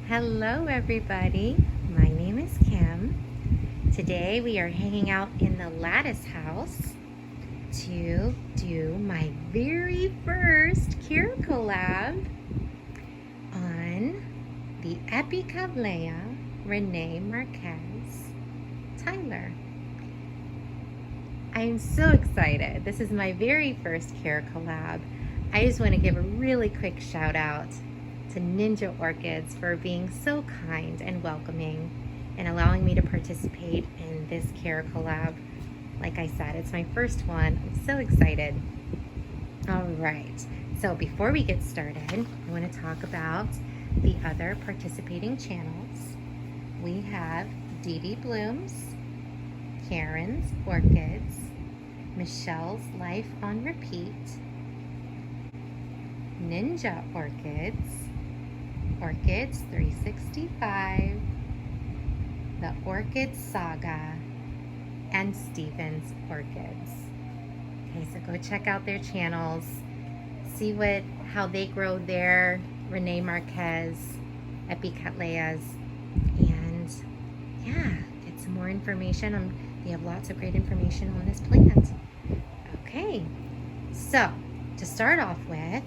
Hello everybody, my name is Kim. Today we are hanging out in the Lattice house to do my very first CareCollab on the Epicattleya Rene Marques Tyler. I'm so excited. This is my very first CareCollab. I just want to give a really quick shout out to Ninja Orchids for being so kind and welcoming and allowing me to participate in this CareCollab. Like I said, it's my first one. I'm so excited. All right, so before we get started, I want to talk about the other participating channels. We have Dee Dee Blooms, Karen's Orchids, Michelle's Life on Repeat, Ninja Orchids, Orchids 365, The Orchid Saga, and Stephen's Orchids. Okay, so go check out their channels, see how they grow their Rene Marques Epicattleya's, and yeah, get some more information. They have lots of great information on this plant. Okay, so to start off with,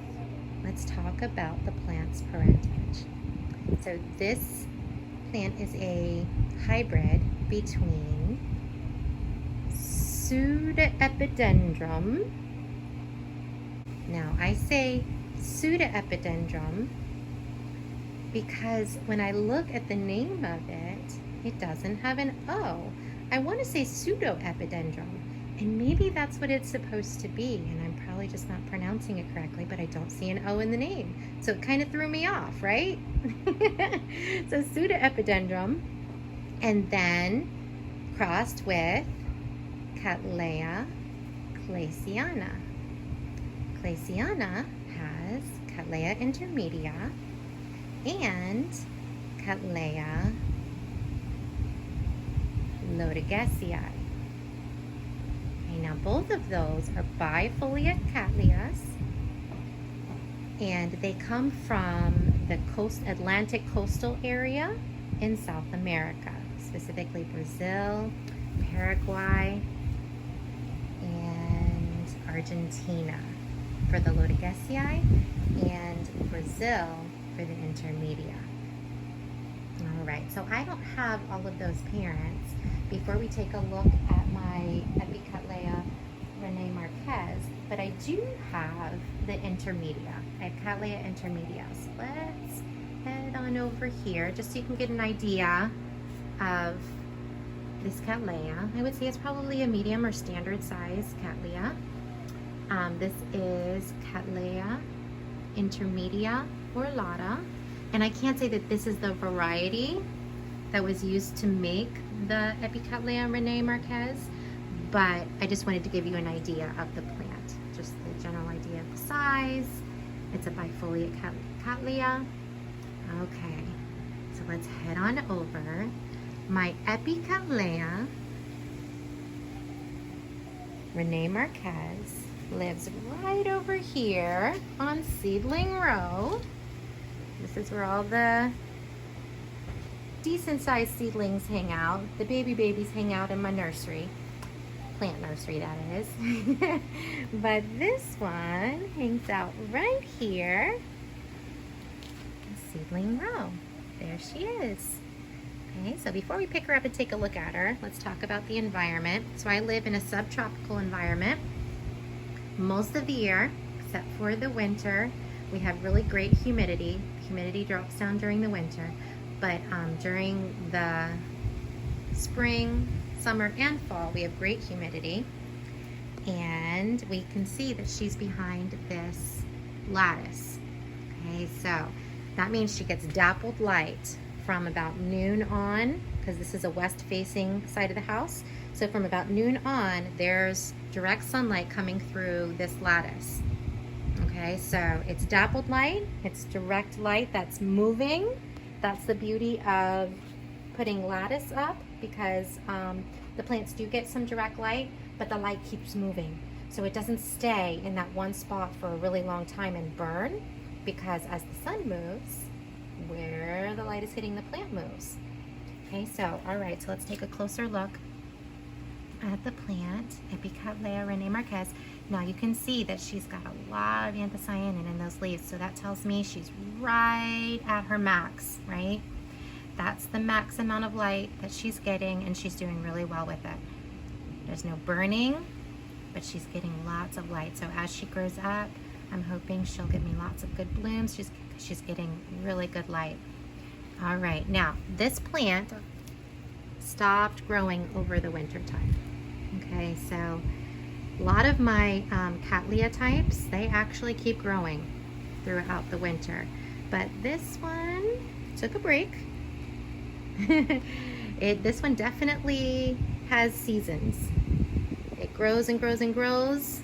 let's talk about the plant's parentage. So this plant is a hybrid between Pseudoepidendrum. Now I say Pseudoepidendrum because when I look at the name of it, it doesn't have an O. I want to say Pseudoepidendrum, and maybe that's what it's supposed to be, and I'm probably just not pronouncing it correctly, but I don't see an O in the name, so it kind of threw me off, right? So Pseudoepidendrum, and then crossed with Cattleya claysiana. Claysiana has Cattleya intermedia and Cattleya lodogesiae. Okay, now both of those are bifoliate cattleyas, and they come from the Atlantic coastal area in South America, specifically Brazil, Paraguay, and Argentina for the lodogesiae, and Brazil for the intermedia. All right, so I don't have all of those parents. Before we take a look at my Epicattleya Rene Marques, but I do have the intermedia. I have Cattleya intermedia. So let's head on over here just so you can get an idea of this Cattleya. I would say it's probably a medium or standard size Cattleya. This is Cattleya intermedia orlata. And I can't say that this is the variety that was used to make the Epicattleya Rene Marques, but I just wanted to give you an idea of the plant, just the general idea of the size. It's a bifoliate Cattleya. Okay, so let's head on over. My Epicattleya Rene Marques lives right over here on Seedling Row. This is where all the decent sized seedlings hang out. The babies hang out in my nursery. Plant nursery, that is. But this one hangs out right here. Seedling Row. There she is. Okay, so before we pick her up and take a look at her, let's talk about the environment. So I live in a subtropical environment most of the year, except for the winter. We have really great humidity. Humidity drops down during the winter, but during the spring, summer, and fall, we have great humidity. And we can see that she's behind this lattice. Okay, so that means she gets dappled light from about noon on, because this is a west-facing side of the house. So from about noon on, there's direct sunlight coming through this lattice. Okay, so it's dappled light, it's direct light that's moving. That's the beauty of putting lattice up, because the plants do get some direct light, but the light keeps moving. So it doesn't stay in that one spot for a really long time and burn, because as the sun moves, where the light is hitting the plant moves. Okay, so, all right, so let's take a closer look at the plant, Epicattleya Rene Marques. Now you can see that she's got a lot of anthocyanin in those leaves, so that tells me she's right at her max, right? That's the max amount of light that she's getting, and she's doing really well with it. There's no burning, but she's getting lots of light. So as she grows up, I'm hoping she'll give me lots of good blooms. She's getting really good light. All right, now this plant stopped growing over the winter time. Okay, so a lot of my Cattleya types, they actually keep growing throughout the winter. But this one took a break. This one definitely has seasons. It grows and grows and grows,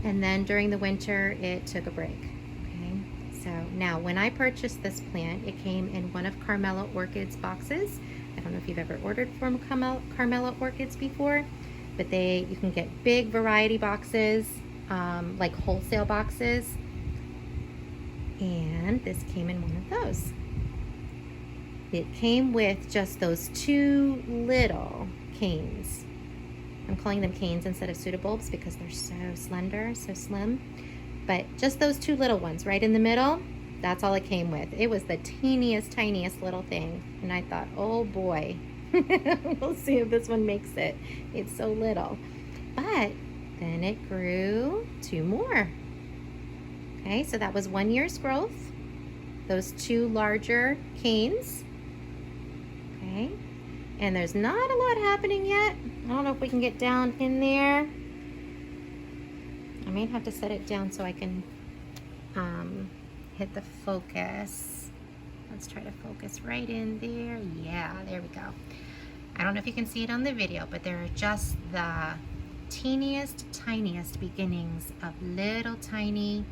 and then during the winter it took a break. Okay, so now when I purchased this plant, it came in one of Carmela Orchids boxes. I don't know if you've ever ordered from Carmela Orchids before, but you can get big variety boxes, like wholesale boxes, and this came in one of those. It came with just those two little canes. I'm calling them canes instead of pseudobulbs because they're so slender, so slim. But just those two little ones right in the middle, that's all it came with. It was the teeniest, tiniest little thing. And I thought, oh boy, we'll see if this one makes it. It's so little. But then it grew two more. Okay, so that was 1 year's growth. Those two larger canes. Okay, and there's not a lot happening yet. I don't know if we can get down in there. I may have to set it down so I can hit the focus. Let's try to focus right in there. Yeah, there we go. I don't know if you can see it on the video, but there are just the teeniest, tiniest beginnings of little tiny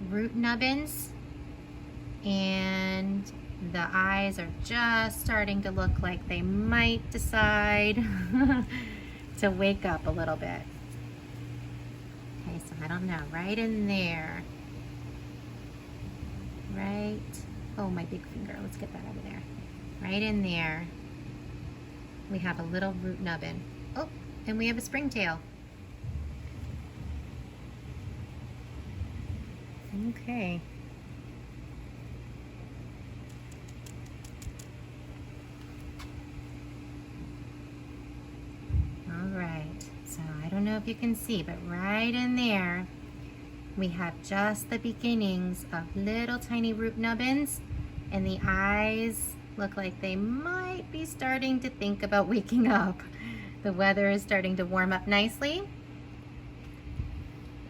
root nubbins, and the eyes are just starting to look like they might decide to wake up a little bit. Okay, so I don't know, right in there. Right, oh my big finger, let's get that out of there. Right in there, we have a little root nubbin. Oh, and we have a springtail. Okay. So I don't know if you can see, but right in there, we have just the beginnings of little tiny root nubbins, and the eyes look like they might be starting to think about waking up. The weather is starting to warm up nicely,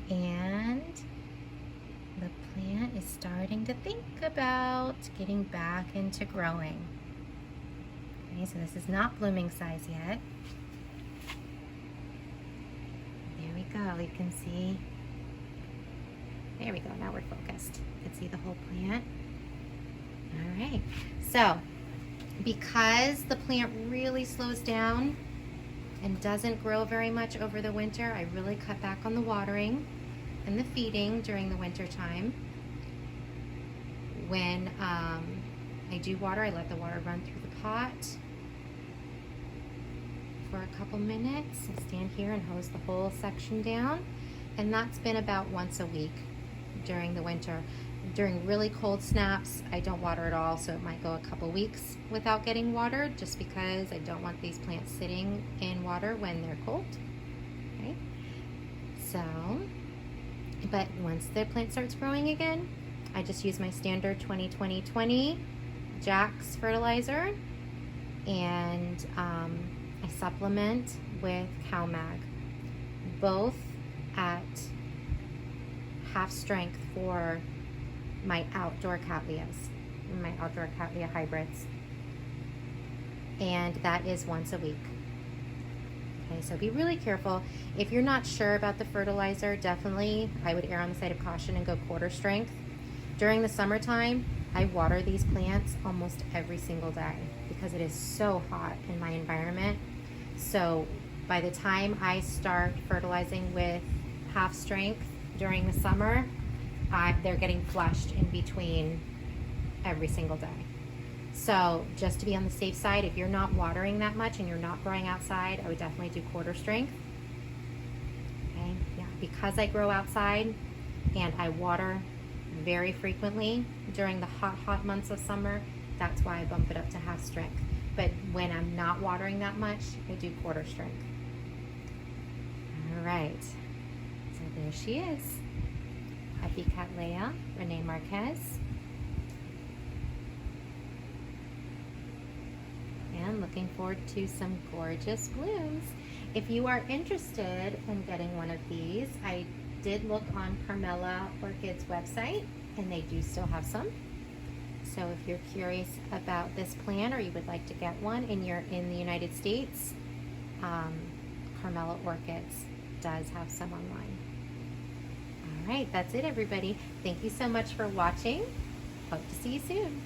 and the plant is starting to think about getting back into growing. Okay, so this is not blooming size yet. Go. You can see, there we go, now we're focused. You can see the whole plant. All right, so because the plant really slows down and doesn't grow very much over the winter, I really cut back on the watering and the feeding during the winter time. When I do water, I let the water run through the pot for a couple minutes and stand here and hose the whole section down, and that's been about once a week during the winter. During really cold snaps, I don't water at all, so it might go a couple weeks without getting watered, just because I don't want these plants sitting in water when they're cold. Okay, so, but once the plant starts growing again, I just use my standard 20-20-20 Jack's fertilizer, and I supplement with cow mag, both at half strength for my outdoor Cattleyas, my outdoor Cattleya hybrids, and that is once a week. Okay, so be really careful. If you're not sure about the fertilizer, definitely I would err on the side of caution and go quarter strength. During the summertime, I water these plants almost every single day because it is so hot in my environment. So by the time I start fertilizing with half strength during the summer, they're getting flushed in between every single day. So just to be on the safe side, if you're not watering that much and you're not growing outside, I would definitely do quarter strength. Okay, yeah, because I grow outside and I water very frequently during the hot months of summer, that's why I bump it up to half strength. But when I'm not watering that much, I do quarter strength. All right, so there she is, Epicattleya, Rene Marques. And looking forward to some gorgeous blooms. If you are interested in getting one of these, I did look on Carmela Orchid's website, and they do still have some. So if you're curious about this plant or you would like to get one and you're in the United States, Carmela Orchids does have some online. All right, that's it, everybody. Thank you so much for watching. Hope to see you soon.